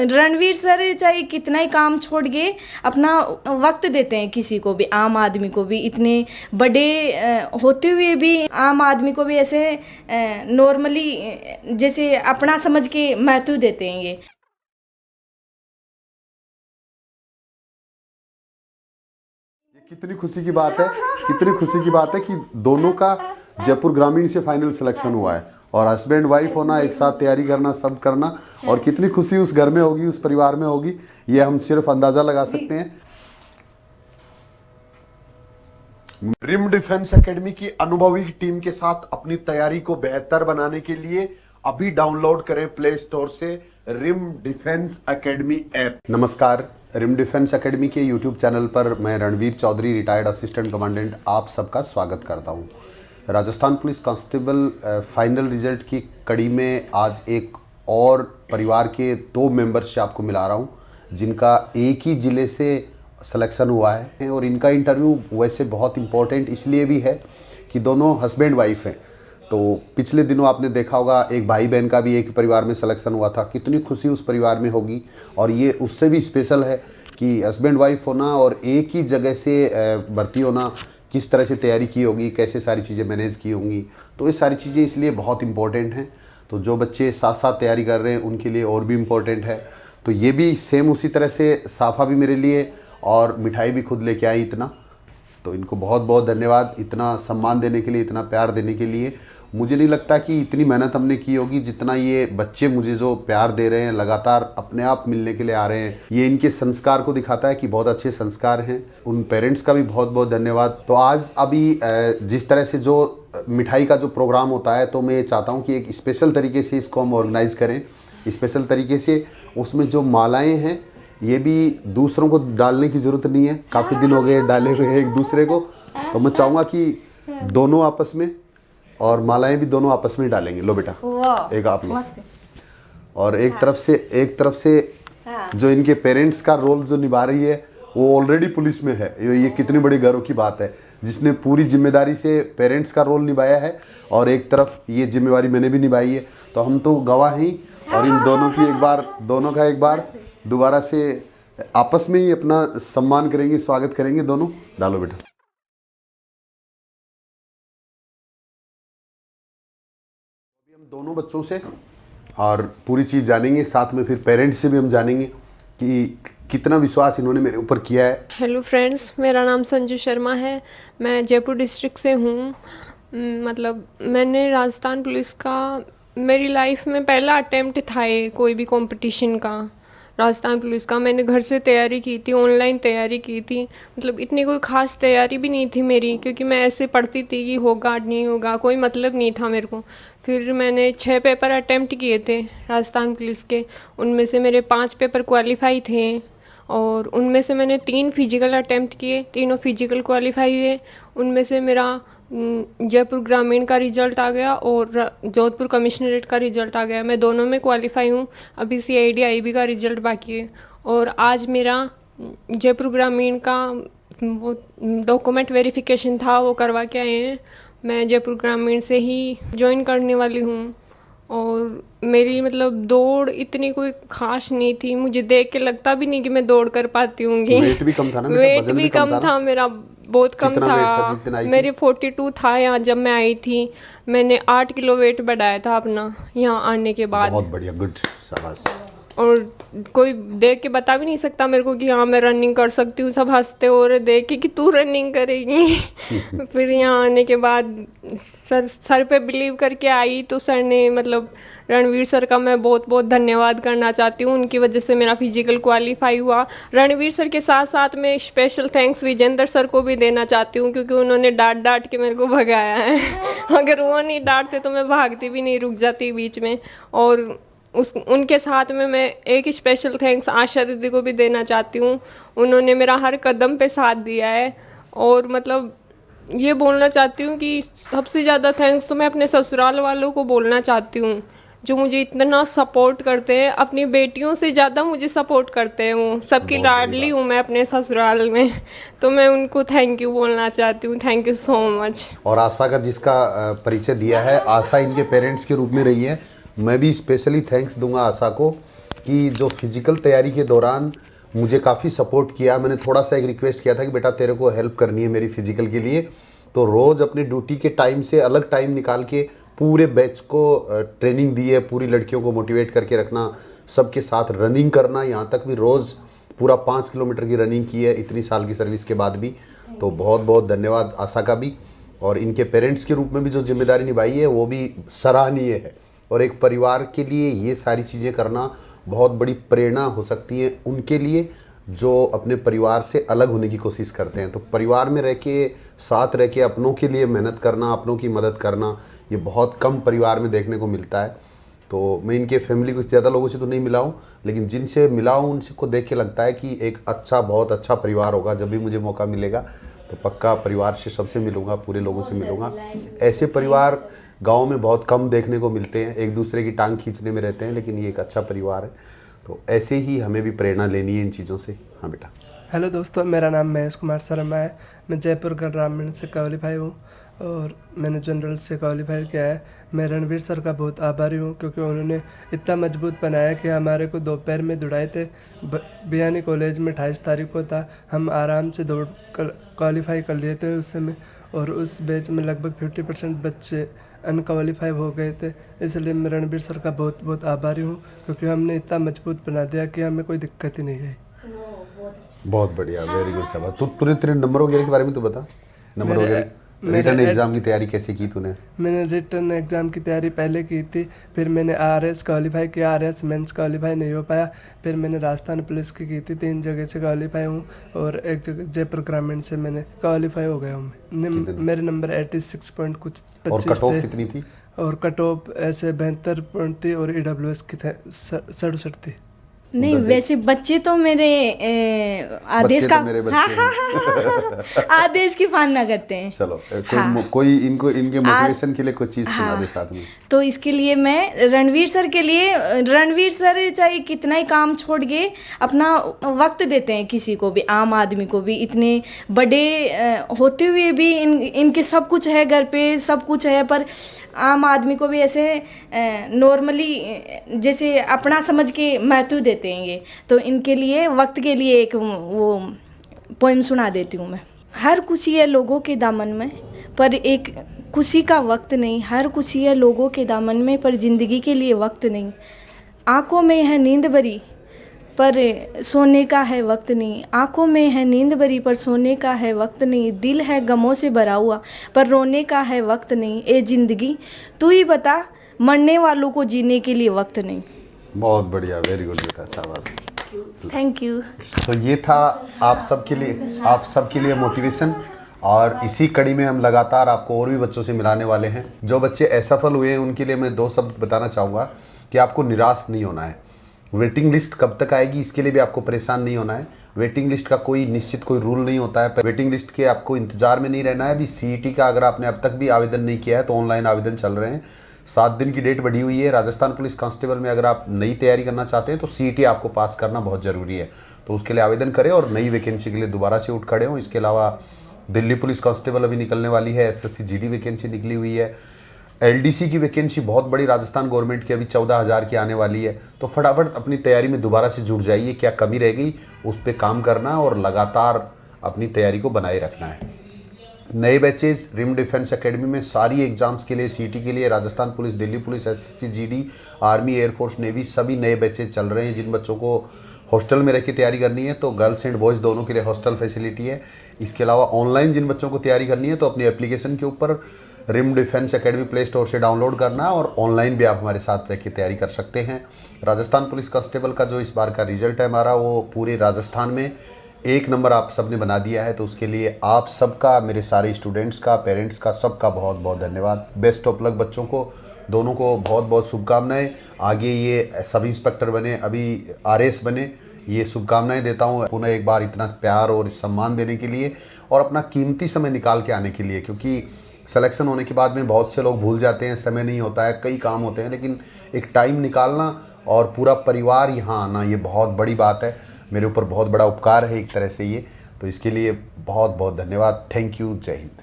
Ranveer sir चाहे कितना ही काम छोड़ के अपना वक्त देते हैं किसी को भी, आम आदमी को भी, इतने बड़े होते हुए भी आम आदमी को भी ऐसे नॉर्मली जैसे अपना समझ के महत्व देते हैं ये। कितनी खुशी की बात है, कितनी खुशी की बात है कि दोनों का जयपुर ग्रामीण से फाइनल सिलेक्शन हुआ है और हस्बैंड वाइफ होना, एक साथ तैयारी करना, सब करना, और कितनी खुशी उस घर में होगी, उस परिवार में होगी, ये हम सिर्फ अंदाजा लगा सकते हैं। रिम डिफेंस एकेडमी की अनुभवी टीम के साथ अपनी तैयारी को बेहतर बनाने के लिए अभी डाउनलोड करें प्ले स्टोर से रिम डिफेंस एकेडमी ऐप। नमस्कार, रिम डिफेंस एकेडमी के यूट्यूब चैनल पर मैं Ranveer Chaudhary, retired assistant commandant, आप सबका स्वागत करता हूं। Rajasthan police constable final result की कड़ी में आज एक और परिवार के 2 मेंबर्स से आपको मिला रहा हूं जिनका एक ही ज़िले से सिलेक्शन हुआ है, और इनका इंटरव्यू वैसे बहुत इम्पोर्टेंट इसलिए भी है कि दोनों हस्बैंड वाइफ हैं। तो पिछले दिनों आपने देखा होगा एक भाई बहन का भी एक परिवार में सिलेक्शन हुआ था, कितनी खुशी उस परिवार में होगी, और ये उससे भी स्पेशल है कि हस्बैंड वाइफ होना और एक ही जगह से भर्ती होना, किस तरह से तैयारी की होगी, कैसे सारी चीज़ें मैनेज की होंगी, तो ये सारी चीज़ें इसलिए बहुत इंपॉर्टेंट हैं। तो जो बच्चे साथ साथ तैयारी कर रहे हैं उनके लिए और भी इम्पोर्टेंट है। तो ये भी सेम उसी तरह से साफ़ा भी मेरे लिए, और मिठाई भी खुद लेके आई इतना, तो इनको बहुत बहुत धन्यवाद इतना सम्मान देने के लिए, इतना प्यार देने के लिए। मुझे नहीं लगता कि इतनी मेहनत हमने की होगी जितना ये बच्चे मुझे जो प्यार दे रहे हैं, लगातार अपने आप मिलने के लिए आ रहे हैं, ये इनके संस्कार को दिखाता है कि बहुत अच्छे संस्कार हैं। उन पेरेंट्स का भी बहुत बहुत धन्यवाद। तो आज अभी जिस तरह से जो मिठाई का जो प्रोग्राम होता है, तो मैं ये चाहता हूँ कि एक स्पेशल तरीके से इसको हम ऑर्गेनाइज़ करें, स्पेशल तरीके से। उसमें जो मालाएँ हैं ये भी दूसरों को डालने की ज़रूरत नहीं है, काफ़ी दिन हो गए डाले हुए एक दूसरे को, तो मैं चाहूँगा कि दोनों आपस में, और मालाएं भी दोनों आपस में ही डालेंगे। लो बेटा, एक आप लो, और एक तरफ से जो इनके पेरेंट्स का रोल जो निभा रही है वो ऑलरेडी पुलिस में है। ये कितनी बड़ी गर्व की बात है, जिसने पूरी जिम्मेदारी से पेरेंट्स का रोल निभाया है, और एक तरफ ये जिम्मेवारी मैंने भी निभाई है। तो हम तो गवाह ही, और इन दोनों की दोनों का एक बार दोबारा से आपस में ही अपना सम्मान करेंगे, स्वागत करेंगे दोनों। डालो बेटा। अभी हम दोनों बच्चों से और पूरी चीज़ जानेंगे, साथ में फिर पेरेंट्स से भी हम जानेंगे कि कितना विश्वास इन्होंने मेरे ऊपर किया है। हेलो फ्रेंड्स, मेरा नाम संजू शर्मा है, मैं जयपुर डिस्ट्रिक्ट से हूँ। मतलब मैंने राजस्थान पुलिस का मेरी लाइफ में पहला अटेम्प्ट था ये, कोई भी कंपटीशन का। राजस्थान पुलिस का मैंने घर से तैयारी की थी, ऑनलाइन तैयारी की थी। मतलब इतनी कोई ख़ास तैयारी भी नहीं थी मेरी, क्योंकि मैं ऐसे पढ़ती थी कि होगा नहीं होगा, कोई मतलब नहीं था मेरे को। फिर मैंने 6 पेपर अटेम्प्ट किए थे राजस्थान पुलिस के, उनमें से मेरे 5 पेपर क्वालिफाई थे, और उनमें से मैंने 3 फिजिकल अटेम्प्ट किए, तीनों फिजिकल क्वालिफाई हुए। उनमें से मेरा जयपुर ग्रामीण का रिज़ल्ट आ गया और जोधपुर कमिश्नरेट का रिज़ल्ट आ गया। मैं दोनों में क्वालिफाई हूँ। अभी CID IB का रिज़ल्ट बाकी है, और आज मेरा जयपुर ग्रामीण का वो डॉक्यूमेंट वेरिफिकेशन था, वो करवा के आए हैं। मैं जयपुर ग्रामीण से ही ज्वाइन करने वाली हूँ, और मेरी मतलब दौड़ इतनी कोई खास नहीं थी, मुझे देख के लगता भी नहीं कि मैं दौड़ कर पाती होंगी। वेट भी कम था ना बेटा? वेट वजन भी कम था मेरा, बहुत कम कितना वेट था जिस दिन था। आई थी? मेरे 42 था यहाँ जब मैं आई थी। मैंने 8 किलो वेट बढ़ाया था अपना यहाँ आने के बाद। बहुत बढ़िया, गुड, शाबाश। और कोई देख के बता भी नहीं सकता मेरे को कि हाँ मैं रनिंग कर सकती हूँ। सब हंसते हो रहे देख के कि तू रनिंग करेगी। फिर यहाँ आने के बाद सर पे बिलीव करके आई, तो सर ने मतलब रणवीर सर का मैं बहुत बहुत धन्यवाद करना चाहती हूँ। उनकी वजह से मेरा फिजिकल क्वालिफाई हुआ। रणवीर सर के साथ साथ मैं स्पेशल थैंक्स विजेंद्र सर को भी देना चाहती हूँ, क्योंकि उन्होंने डांट के मेरे को भगाया है। अगर वो नहीं डांटते तो मैं भागती भी नहीं, रुक जाती बीच में। और उनके साथ में मैं एक स्पेशल थैंक्स आशा दीदी को भी देना चाहती हूँ। उन्होंने मेरा हर कदम पे साथ दिया है, और मतलब ये बोलना चाहती हूँ कि सबसे ज़्यादा थैंक्स तो मैं अपने ससुराल वालों को बोलना चाहती हूँ, जो मुझे इतना सपोर्ट करते हैं। अपनी बेटियों से ज़्यादा मुझे सपोर्ट करते हैं। वो सबकी लाडली हूँ मैं अपने ससुराल में, तो मैं उनको थैंक यू बोलना चाहती हूँ। Thank you so much. और आशा का जिसका परिचय दिया है, आशा इनके पेरेंट्स के रूप में रही है, मैं भी स्पेशली थैंक्स दूंगा आशा को कि जो फिजिकल तैयारी के दौरान मुझे काफ़ी सपोर्ट किया। मैंने थोड़ा सा एक रिक्वेस्ट किया था कि बेटा तेरे को हेल्प करनी है मेरी फिजिकल के लिए, तो रोज़ अपने ड्यूटी के टाइम से अलग टाइम निकाल के पूरे बैच को ट्रेनिंग दी है, पूरी लड़कियों को मोटिवेट करके रखना, सबके साथ रनिंग करना, यहाँ तक भी रोज़ पूरा 5 किलोमीटर की रनिंग की है इतनी साल की सर्विस के बाद भी। तो बहुत बहुत धन्यवाद आशा का भी, और इनके पेरेंट्स के रूप में भी जो जिम्मेदारी निभाई है वो भी सराहनीय है। और एक परिवार के लिए ये सारी चीज़ें करना बहुत बड़ी प्रेरणा हो सकती है उनके लिए जो अपने परिवार से अलग होने की कोशिश करते हैं। तो परिवार में रह के, साथ रह के अपनों के लिए मेहनत करना, अपनों की मदद करना, ये बहुत कम परिवार में देखने को मिलता है। तो मैं इनके फैमिली को ज़्यादा लोगों से तो नहीं मिला हूँ, लेकिन जिनसे मिला हूँ उनसे को देख के लगता है कि एक अच्छा, बहुत अच्छा परिवार होगा। जब भी मुझे मौका मिलेगा तो पक्का परिवार से सबसे मिलूँगा, पूरे लोगों से मिलूँगा। ऐसे परिवार गांव में बहुत कम देखने को मिलते हैं, एक दूसरे की टांग खींचने में रहते हैं, लेकिन ये एक अच्छा परिवार है। तो ऐसे ही हमें भी प्रेरणा लेनी है इन चीज़ों से। हाँ बेटा। हेलो दोस्तों, मेरा नाम महेश कुमार शर्मा है। मैं जयपुर ग्रामीण से क्वालिफाई हूँ और मैंने जनरल से क्वालिफाई किया है। मैं रणवीर सर का बहुत आभारी हूँ क्योंकि उन्होंने इतना मजबूत बनाया कि हमारे को दोपहर में दौड़ाए थे। बियानी कॉलेज में 28 तारीख को था, हम आराम से दौड़ कर क्वालिफाई कर लिए थे उस समय, और उस बैच में लगभग 50% बच्चे अनक्वालिफाई हो गए थे। इसलिए मैं रणवीर सर का बहुत बहुत आभारी हूँ क्योंकि हमने इतना मजबूत बना दिया कि हमें कोई दिक्कत ही नहीं आई। बहुत बढ़िया, वेरी गुड शाबाश। तो तूने तेरे नंबर वगैरह के बारे में तो बता, नंबर वगैरह, रिटर्न एग्जाम की तैयारी कैसे की तूने? मैंने रिटर्न एग्ज़ाम की तैयारी पहले की थी, फिर मैंने आरएस क्वालिफाई किया, आरएस मेंस क्वालिफाई नहीं हो पाया, फिर मैंने राजस्थान पुलिस की थी, 3 जगह से क्वालिफाई हूँ और एक जगह जयपुर ग्रामीण से मैंने क्वालिफाई हो गया हूँ। मेरे नंबर 86 पॉइंट कुछ 25 और कट ऑफ थे। कितनी थी? और कट ऑफ ऐसे 72 पॉइंट थी और ईडब्ल्यूएस की 67 थी। नहीं, वैसे बच्चे तो मेरे आदेश का, मेरे बच्चे हाँ, आदेश की पालना करते हैं। चलो कोई इनको इनके मोटिवेशन के लिए कोई चीज़ सुना दे साथ में। तो इसके लिए मैं रणवीर सर के लिए, रणवीर सर चाहे कितना ही काम छोड़ के अपना वक्त देते हैं किसी को भी, आम आदमी को भी, इतने बड़े होते हुए भी इनके सब कुछ है, घर पे सब कुछ है, पर आम आदमी को भी ऐसे नॉर्मली जैसे अपना समझ के महत्व देते हैं ये। तो इनके लिए वक्त के लिए एक वो पोएम सुना देती हूँ मैं। हर खुशी है लोगों के दामन में, पर एक खुशी का वक्त नहीं। हर खुशी है लोगों के दामन में, पर ज़िंदगी के लिए वक्त नहीं। आँखों में है नींद भरी, पर सोने का है वक्त नहीं। आँखों में है नींद भरी, पर सोने का है वक्त नहीं। दिल है गमों से भरा हुआ, पर रोने का है वक्त नहीं। ए ज़िंदगी तू ही बता, मरने वालों को जीने के लिए वक्त नहीं। बहुत बढ़िया, वेरी गुड बेटा, शाबाश, थैंक यू। तो ये था आप सबके लिए मोटिवेशन, और इसी कड़ी में हम लगातार आपको और भी बच्चों से मिलाने वाले हैं। जो बच्चे असफल हुए हैं उनके लिए मैं 2 शब्द बताना चाहूँगा कि आपको निराश नहीं होना है। वेटिंग लिस्ट कब तक आएगी इसके लिए भी आपको परेशान नहीं होना है। वेटिंग लिस्ट का कोई निश्चित कोई रूल नहीं होता है। वेटिंग लिस्ट के आपको इंतजार में नहीं रहना है। अभी सीईटी का अगर आपने अब तक भी आवेदन नहीं किया है तो ऑनलाइन आवेदन चल रहे हैं। 7 दिन की डेट बढ़ी हुई है। राजस्थान पुलिस कांस्टेबल में अगर आप नई तैयारी करना चाहते हैं तो सीईटी आपको पास करना बहुत ज़रूरी है, तो उसके लिए आवेदन करें और नई वैकेंसी के लिए दोबारा से उठ खड़े हों। इसके अलावा दिल्ली पुलिस कांस्टेबल अभी निकलने वाली है, एसएससी जीडी वैकेंसी निकली हुई है, एलडीसी की वैकेंसी बहुत बड़ी राजस्थान गवर्नमेंट की अभी 14,000 की आने वाली है। तो फटाफट अपनी तैयारी में दोबारा से जुड़ जाइए। क्या कमी रह गई उस पर काम करना और लगातार अपनी तैयारी को बनाए रखना है। नए बैचेज रिम डिफेंस एकेडमी में सारी एग्जाम्स के लिए, सीटी के लिए, Rajasthan police, Delhi police, SSC GD, army, air force, navy, सभी नए बैचेज चल रहे हैं। जिन बच्चों को हॉस्टल में रह के तैयारी करनी है तो गर्ल्स एंड बॉयज़ दोनों के लिए हॉस्टल फैसिलिटी है। इसके अलावा ऑनलाइन जिन बच्चों को तैयारी करनी है तो अपनी एप्लीकेशन के ऊपर Rim defence academy play store से डाउनलोड करना और ऑनलाइन भी आप हमारे साथ रह के तैयारी कर सकते हैं। राजस्थान पुलिस कांस्टेबल का जो इस बार का रिजल्ट है हमारा, वो पूरे राजस्थान में 1 नंबर आप सब ने बना दिया है। तो उसके लिए आप सबका, मेरे सारे स्टूडेंट्स का, पेरेंट्स का, सबका बहुत बहुत धन्यवाद। बेस्ट ऑफ लक बच्चों को, दोनों को बहुत बहुत शुभकामनाएं। आगे ये सब इंस्पेक्टर बने, अभी आरएस बने, ये शुभकामनाएं देता हूँ पुनः एक बार इतना प्यार और सम्मान देने के लिए और अपना कीमती समय निकाल के आने के लिए। क्योंकि सिलेक्शन होने के बाद में बहुत से लोग भूल जाते हैं, समय नहीं होता है, कई काम होते हैं, लेकिन एक टाइम निकालना और पूरा परिवार यहाँ आना, ये बहुत बड़ी बात है। मेरे ऊपर बहुत बड़ा उपकार है एक तरह से ये, तो इसके लिए बहुत बहुत धन्यवाद। Thank you. जय हिंद।